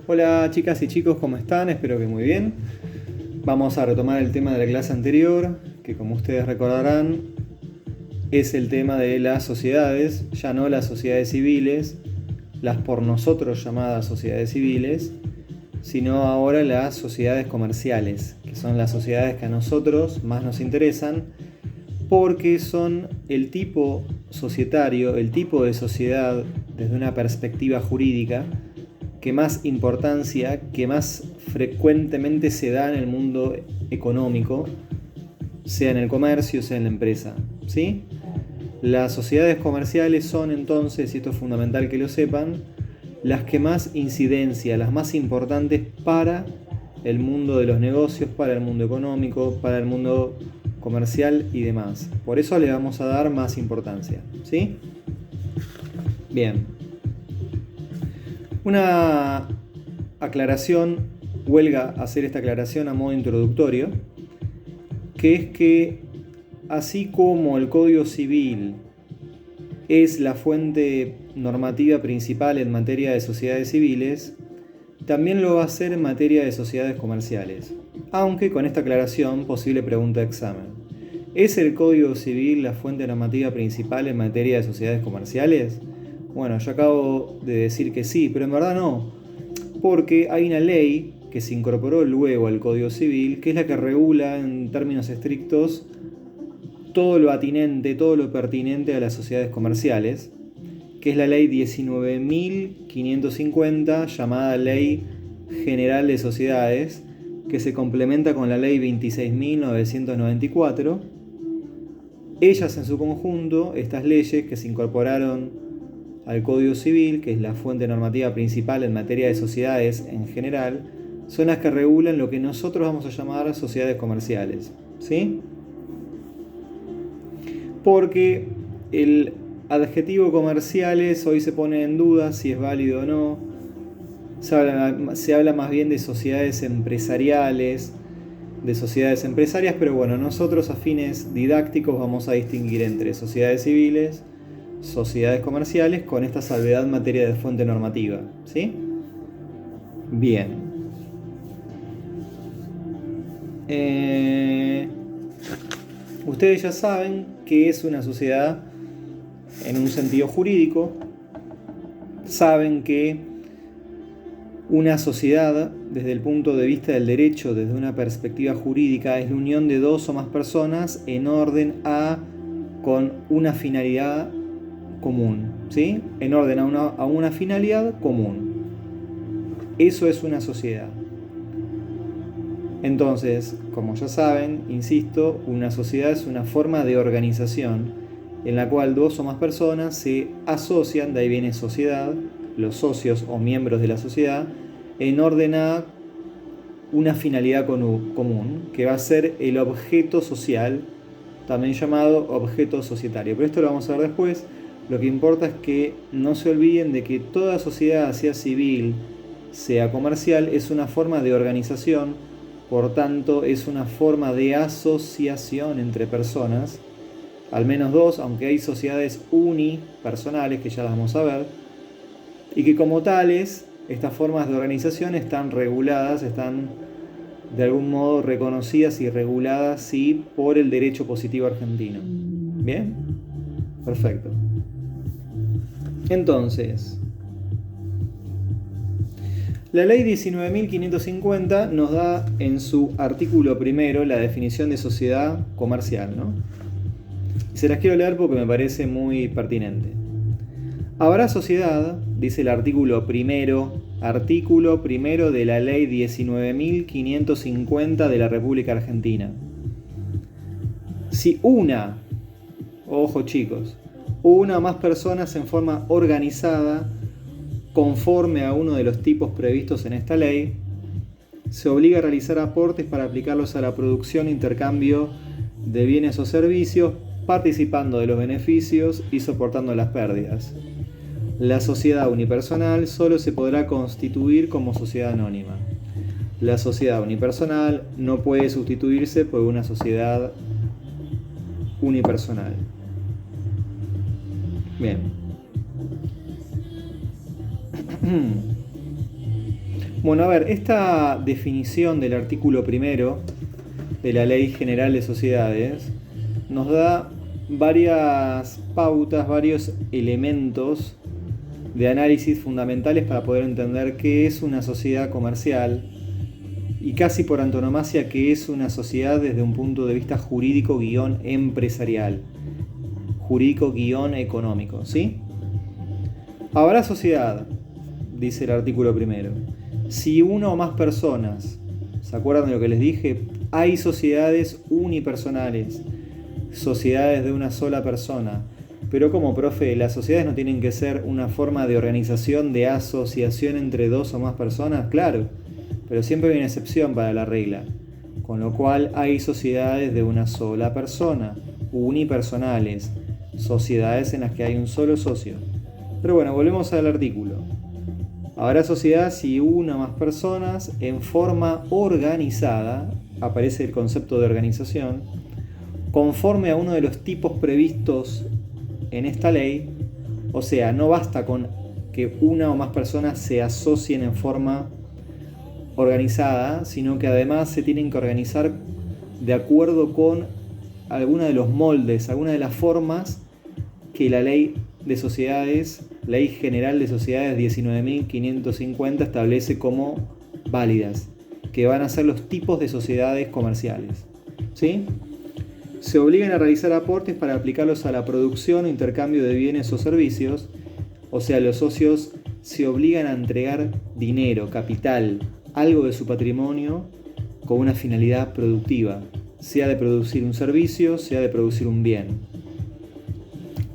Hola chicas y chicos, ¿cómo están? Espero que muy bien. Vamos a retomar el tema de la clase anterior, que como ustedes recordarán es el tema de las sociedades, ya no las sociedades civiles, las por nosotros llamadas sociedades civiles, sino ahora las sociedades comerciales, que son las sociedades que a nosotros más nos interesan, porque son el tipo societario, el tipo de sociedad desde una perspectiva jurídica que más importancia, que más frecuentemente se da en el mundo económico, sea en el comercio, sea en la empresa, ¿sí? Las sociedades comerciales son entonces, y esto es fundamental que lo sepan, las que más incidencia, las más importantes para el mundo de los negocios, para el mundo económico, para el mundo comercial y demás. Por eso le vamos a dar más importancia, ¿sí? Bien. Una aclaración, huelga hacer esta aclaración a modo introductorio, que es que así como el Código Civil es la fuente normativa principal en materia de sociedades civiles, también lo va a ser en materia de sociedades comerciales. Aunque con esta aclaración, posible pregunta de examen. ¿Es el Código Civil la fuente normativa principal en materia de sociedades comerciales? Bueno, yo acabo de decir que sí, pero en verdad no, porque hay una ley que se incorporó luego al Código Civil, que es la que regula en términos estrictos todo lo atinente, todo lo pertinente a las sociedades comerciales, que es la ley 19.550, llamada Ley General de Sociedades, que se complementa con la ley 26.994. Ellas en su conjunto, estas leyes que se incorporaron al Código Civil, que es la fuente normativa principal en materia de sociedades en general, son las que regulan lo que nosotros vamos a llamar sociedades comerciales, ¿sí? Porque el adjetivo comerciales hoy se pone en duda si es válido o no. Se habla más bien de sociedades empresariales, pero bueno, nosotros a fines didácticos vamos a distinguir entre sociedades civiles, sociedades comerciales, con esta salvedad en materia de fuente normativa, ¿sí? Bien. Ustedes ya saben que es una sociedad en un sentido jurídico. Saben que una sociedad, desde el punto de vista del derecho, desde una perspectiva jurídica, es la unión de dos o más personas en orden a con una finalidad común, ¿sí? En orden a una finalidad común. Eso es una sociedad. Entonces, como ya saben, insisto, una sociedad es una forma de organización en la cual dos o más personas se asocian, de ahí viene sociedad, los socios o miembros de la sociedad, en orden a una finalidad común, que va a ser el objeto social, también llamado objeto societario. Pero esto lo vamos a ver después. Lo que importa es que no se olviden de que toda sociedad, sea civil, sea comercial, es una forma de organización, por tanto es una forma de asociación entre personas, al menos dos, aunque hay sociedades unipersonales, que ya las vamos a ver, y que como tales, estas formas de organización están reguladas, están de algún modo reconocidas y reguladas, sí, por el derecho positivo argentino. ¿Bien? Perfecto. Entonces, la ley 19.550 nos da en su artículo primero la definición de sociedad comercial, ¿no? Y se las quiero leer porque me parece muy pertinente. Habrá sociedad, dice el artículo primero de la ley 19.550 de la República Argentina. Si una, ojo chicos, una o más personas en forma organizada, conforme a uno de los tipos previstos en esta ley, se obliga a realizar aportes para aplicarlos a la producción e intercambio de bienes o servicios, participando de los beneficios y soportando las pérdidas. La sociedad unipersonal solo se podrá constituir como sociedad anónima. La sociedad unipersonal no puede sustituirse por una sociedad unipersonal. Bien. Bueno, a ver, esta definición del artículo primero de la Ley General de Sociedades nos da varias pautas, varios elementos de análisis fundamentales para poder entender qué es una sociedad comercial y casi por antonomasia qué es una sociedad desde un punto de vista jurídico-empresarial, jurídico-económico, ¿sí? Habrá sociedad, dice el artículo primero, si una o más personas, ¿se acuerdan de lo que les dije? Hay sociedades unipersonales, sociedades de una sola persona. Pero como profe, las sociedades no tienen que ser una forma de organización, de asociación entre dos o más personas, claro, pero siempre hay una excepción para la regla, con lo cual hay sociedades de una sola persona, unipersonales, sociedades en las que hay un solo socio. Pero bueno, volvemos al artículo. Habrá sociedad si una o más personas en forma organizada, aparece el concepto de organización, conforme a uno de los tipos previstos en esta ley, o sea, no basta con que una o más personas se asocien en forma organizada, sino que además se tienen que organizar de acuerdo con alguna de los moldes, alguna de las formas que la ley de sociedades, Ley General de Sociedades 19.550 establece como válidas, que van a ser los tipos de sociedades comerciales, ¿sí? Se obligan a realizar aportes para aplicarlos a la producción o intercambio de bienes o servicios, o sea, los socios se obligan a entregar dinero, capital, algo de su patrimonio con una finalidad productiva, sea de producir un servicio, sea de producir un bien.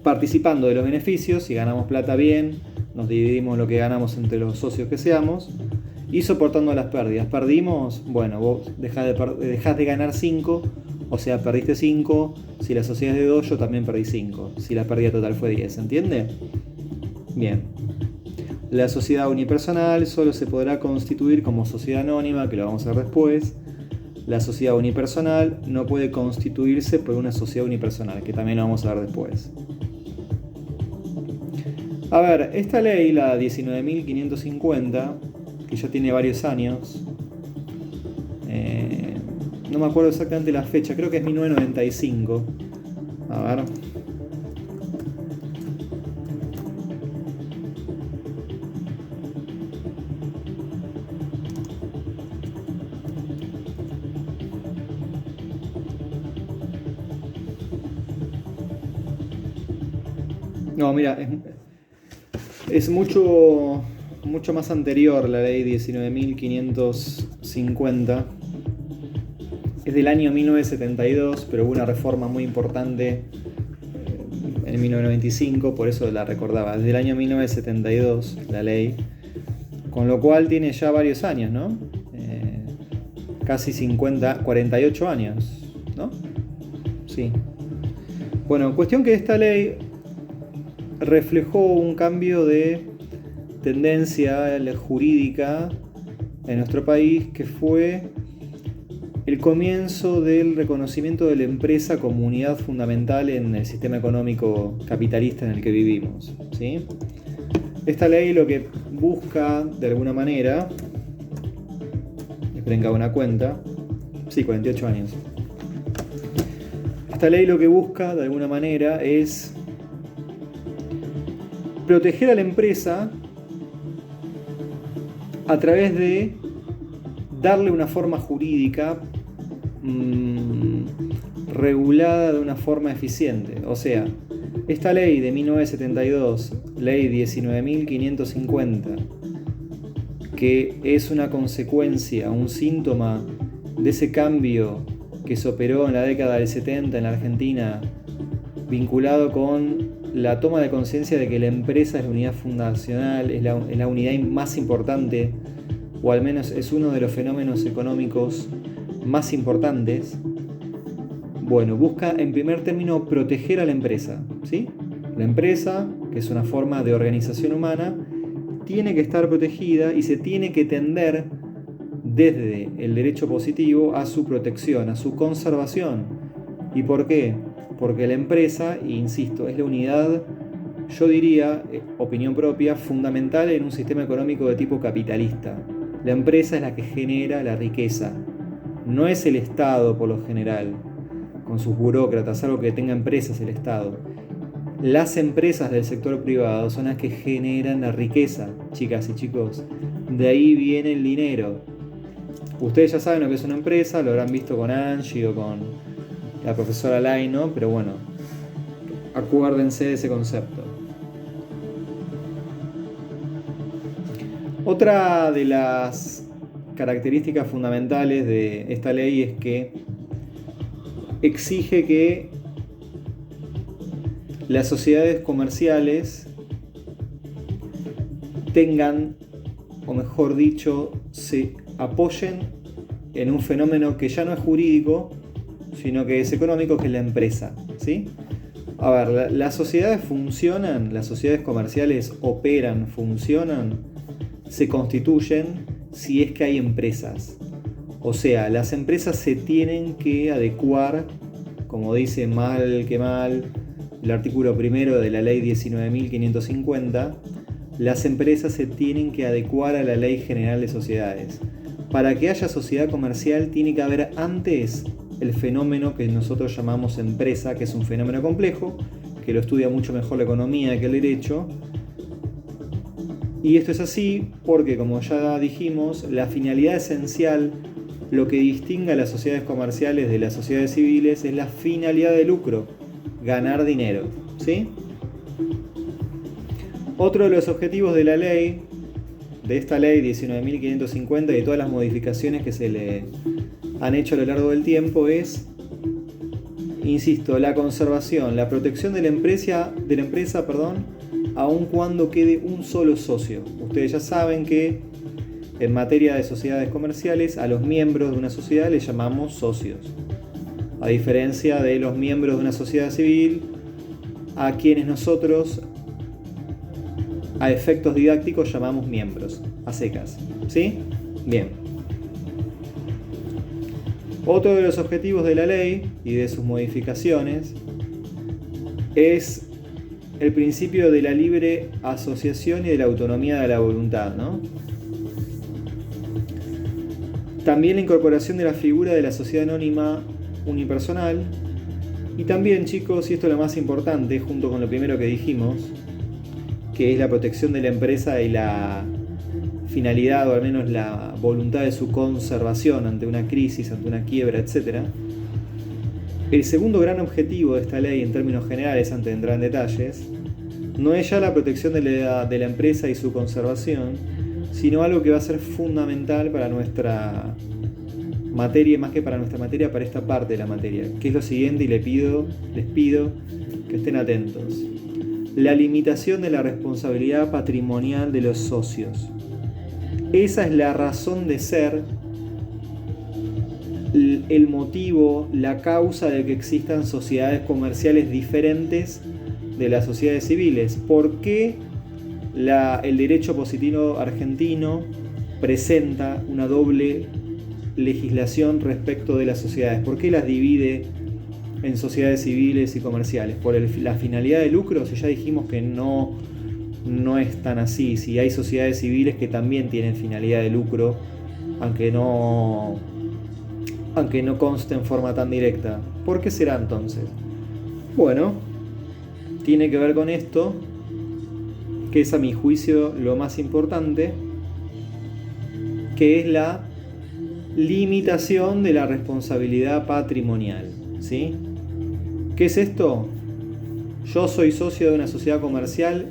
Participando de los beneficios, si ganamos plata bien, nos dividimos lo que ganamos entre los socios que seamos, y soportando las pérdidas. Perdimos, bueno, vos dejás de ganar 5, o sea, perdiste 5, si la sociedad es de 2, yo también perdí 5, si la pérdida total fue 10, ¿se entiende? Bien. La sociedad unipersonal solo se podrá constituir como sociedad anónima, que lo vamos a ver después. La sociedad unipersonal no puede constituirse por una sociedad unipersonal, que también lo vamos a ver después. A ver, esta ley, la 19.550, que ya tiene varios años, no me acuerdo exactamente la fecha, creo que es 1995. A ver. No, mira, es mucho más anterior la ley 19.550. Es del año 1972, pero hubo una reforma muy importante en 1995, por eso la recordaba. Desde el año 1972 la ley, con lo cual tiene ya varios años, ¿no? Casi 48 años, ¿no? Sí. Bueno, cuestión que esta ley reflejó un cambio de tendencia jurídica en nuestro país, que fue el comienzo del reconocimiento de la empresa como unidad fundamental en el sistema económico capitalista en el que vivimos, ¿sí? Esta ley lo que busca, de alguna manera, esperen que haga una cuenta, sí, 48 años. Esta ley lo que busca, de alguna manera, es proteger a la empresa a través de darle una forma jurídica regulada de una forma eficiente. O sea, esta ley de 1972, ley 19.550, que es una consecuencia, un síntoma de ese cambio que se operó en la década del 70 en la Argentina, vinculado con la toma de conciencia de que la empresa es la unidad fundacional, es la unidad más importante, o al menos es uno de los fenómenos económicos más importantes. Bueno, busca en primer término proteger a la empresa, ¿sí? La empresa, que es una forma de organización humana, tiene que estar protegida y se tiene que tender desde el derecho positivo a su protección, a su conservación. ¿Y por qué? Porque la empresa, insisto, es la unidad, yo diría, opinión propia, fundamental en un sistema económico de tipo capitalista. La empresa es la que genera la riqueza. No es el Estado por lo general, con sus burócratas, algo que tenga empresas el Estado. Las empresas del sector privado son las que generan la riqueza, chicas y chicos. De ahí viene el dinero. Ustedes ya saben lo que es una empresa, lo habrán visto con Angie o con la profesora Lai, ¿no? Pero bueno, acuérdense de ese concepto. Otra de las características fundamentales de esta ley es que exige que las sociedades comerciales tengan, o mejor dicho, se apoyen en un fenómeno que ya no es jurídico, sino que es económico, que es la empresa, ¿sí? A ver, las sociedades funcionan, las sociedades comerciales operan, funcionan, se constituyen si es que hay empresas. O sea, las empresas se tienen que adecuar, como dice mal que mal el artículo primero de la ley 19.550, las empresas se tienen que adecuar a la Ley General de Sociedades. Para que haya sociedad comercial tiene que haber antes el fenómeno que nosotros llamamos empresa, que es un fenómeno complejo, que lo estudia mucho mejor la economía que el derecho. Y esto es así porque, como ya dijimos, la finalidad esencial, lo que distingue a las sociedades comerciales de las sociedades civiles, es la finalidad de lucro, ganar dinero, ¿sí? Otro de los objetivos de la ley, de esta ley 19.550 y de todas las modificaciones que se le han hecho a lo largo del tiempo, es, insisto, la conservación, la protección de la empresa, aun cuando quede un solo socio. Ustedes ya saben que en materia de sociedades comerciales a los miembros de una sociedad les llamamos socios, a diferencia de los miembros de una sociedad civil, a quienes nosotros a efectos didácticos llamamos miembros, a secas, ¿sí? Bien. Otro de los objetivos de la ley y de sus modificaciones es el principio de la libre asociación y de la autonomía de la voluntad, ¿no? También la incorporación de la figura de la sociedad anónima unipersonal. Y también, chicos, y esto es lo más importante, junto con lo primero que dijimos, que es la protección de la empresa y la finalidad, o al menos la voluntad de su conservación ante una crisis, ante una quiebra, etc. El segundo gran objetivo de esta ley, en términos generales, antes de entrar en detalles, no es ya la protección de la empresa y su conservación, sino algo que va a ser fundamental para nuestra materia, más que para nuestra materia, para esta parte de la materia, que es lo siguiente, y les pido que estén atentos. La limitación de la responsabilidad patrimonial de los socios. Esa es la razón de ser, el motivo, la causa de que existan sociedades comerciales diferentes de las sociedades civiles. ¿Por qué el derecho positivo argentino presenta una doble legislación respecto de las sociedades? ¿Por qué las divide en sociedades civiles y comerciales? ¿Por la finalidad de lucro? Si ya dijimos que no es tan así. Si hay sociedades civiles que también tienen finalidad de lucro, aunque no conste en forma tan directa. ¿Por qué será entonces? Bueno, tiene que ver con esto, que es a mi juicio lo más importante, que es la limitación de la responsabilidad patrimonial, ¿sí? ¿Qué es esto? Yo soy socio de una sociedad comercial,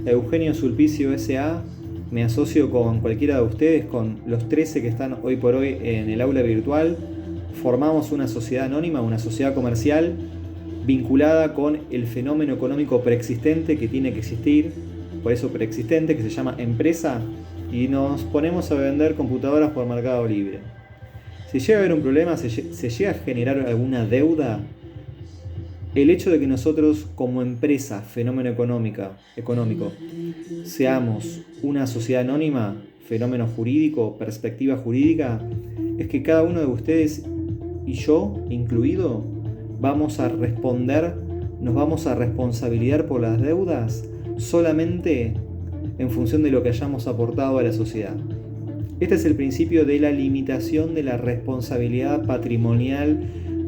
Eugenio Sulpicio S.A., me asocio con cualquiera de ustedes, con los 13 que están hoy por hoy en el aula virtual, formamos una sociedad anónima, una sociedad comercial vinculada con el fenómeno económico preexistente que tiene que existir, por eso preexistente, que se llama empresa, y nos ponemos a vender computadoras por Mercado Libre. Si llega a haber un problema, se llega a generar alguna deuda, el hecho de que nosotros como empresa, fenómeno económico, seamos una sociedad anónima, fenómeno jurídico, perspectiva jurídica, es que cada uno de ustedes y yo incluido vamos a responder, nos vamos a responsabilizar por las deudas solamente en función de lo que hayamos aportado a la sociedad. Este es el principio de la limitación de la responsabilidad patrimonial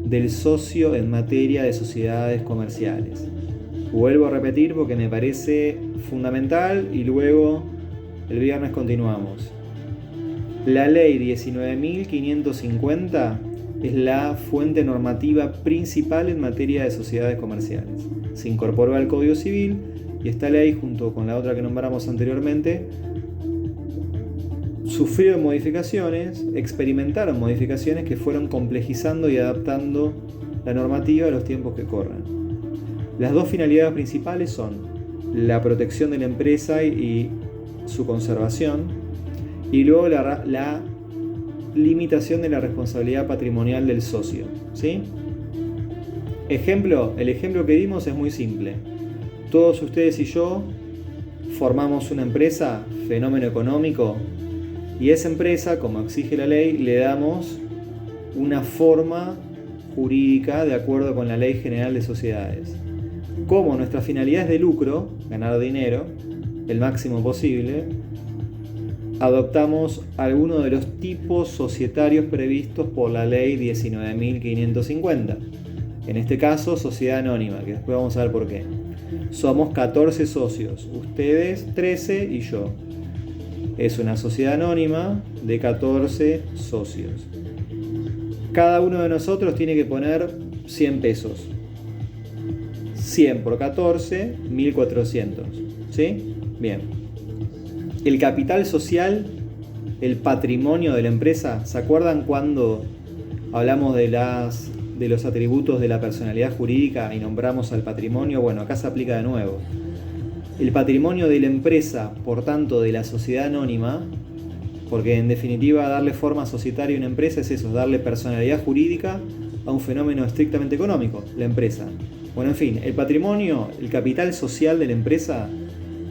del socio en materia de sociedades comerciales. Vuelvo a repetir porque me parece fundamental y luego el viernes continuamos. La ley 19.550 es la fuente normativa principal en materia de sociedades comerciales. Se incorporó al Código Civil y esta ley, junto con la otra que nombramos anteriormente, sufrieron modificaciones, experimentaron modificaciones que fueron complejizando y adaptando la normativa a los tiempos que corren. Las dos finalidades principales son la protección de la empresa y su conservación, y luego la limitación de la responsabilidad patrimonial del socio, ¿sí? El ejemplo que dimos es muy simple. Todos ustedes y yo formamos una empresa, fenómeno económico, y esa empresa, como exige la ley, le damos una forma jurídica de acuerdo con la Ley General de Sociedades. Como nuestra finalidad es de lucro, ganar dinero, el máximo posible, adoptamos algunos de los tipos societarios previstos por la ley 19.550. En este caso, sociedad anónima, que después vamos a ver por qué. Somos 14 socios, ustedes 13 y yo. Es una sociedad anónima de 14 socios. Cada uno de nosotros tiene que poner 100 pesos. 100 por 14, 1.400. ¿Sí? Bien. El capital social, el patrimonio de la empresa, ¿se acuerdan cuando hablamos de los atributos de la personalidad jurídica y nombramos al patrimonio? Bueno, acá se aplica de nuevo. El patrimonio de la empresa, por tanto de la sociedad anónima, porque en definitiva darle forma societaria a una empresa es eso, darle personalidad jurídica a un fenómeno estrictamente económico, la empresa. Bueno, en fin, el patrimonio, el capital social de la empresa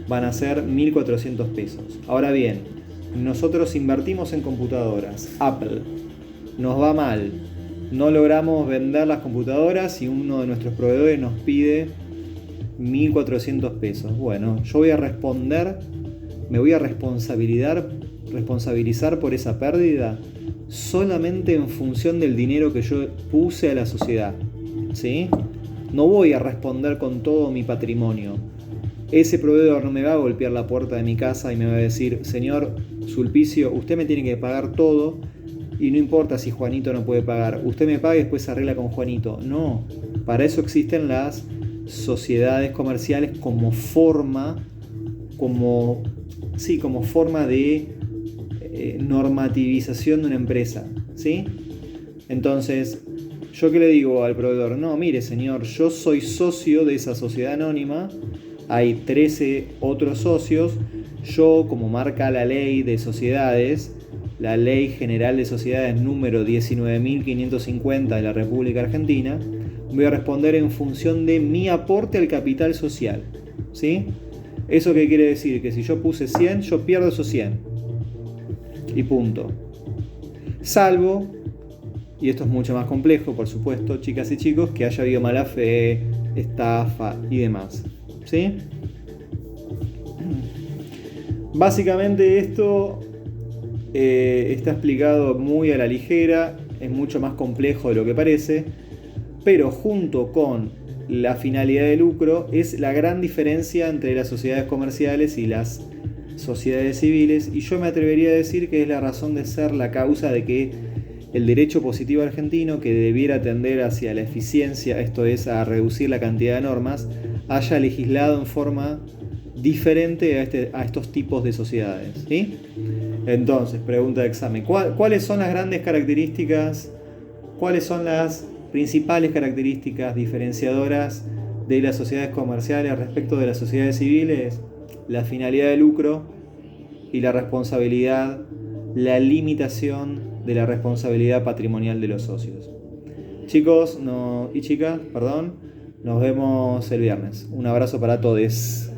van a ser 1.400 pesos. Ahora bien, nosotros invertimos en computadoras, Apple, nos va mal, no logramos vender las computadoras y uno de nuestros proveedores nos pide 1.400 pesos. Bueno, yo voy a responder, me voy a responsabilizar por esa pérdida solamente en función del dinero que yo puse a la sociedad, ¿sí? No voy a responder con todo mi patrimonio. Ese proveedor no me va a golpear la puerta de mi casa y me va a decir: señor Sulpicio, usted me tiene que pagar todo y no importa si Juanito no puede pagar, usted me paga y después se arregla con Juanito. No, para eso existen las sociedades comerciales como forma de normativización de una empresa, ¿sí? Entonces, ¿yo qué le digo al proveedor? No, mire señor, yo soy socio de esa sociedad anónima, hay 13 otros socios, yo, como marca la ley de sociedades, la Ley General de Sociedades número 19.550 de la República Argentina, voy a responder en función de mi aporte al capital social, ¿sí? ¿Eso qué quiere decir? Que si yo puse 100, yo pierdo esos 100. Y punto. Salvo, y esto es mucho más complejo, por supuesto, chicas y chicos, que haya habido mala fe, estafa y demás, ¿sí? Básicamente esto está explicado muy a la ligera, es mucho más complejo de lo que parece, pero junto con la finalidad de lucro es la gran diferencia entre las sociedades comerciales y las sociedades civiles, y yo me atrevería a decir que es la razón de ser, la causa de que el derecho positivo argentino, que debiera tender hacia la eficiencia, esto es, a reducir la cantidad de normas, haya legislado en forma diferente a estos tipos de sociedades, ¿sí? Entonces, pregunta de examen: ¿cuáles son las grandes características, cuáles son las principales características diferenciadoras de las sociedades comerciales respecto de las sociedades civiles? La finalidad de lucro y la responsabilidad, la limitación de la responsabilidad patrimonial de los socios. Chicos y chicas, nos vemos el viernes. Un abrazo para todos.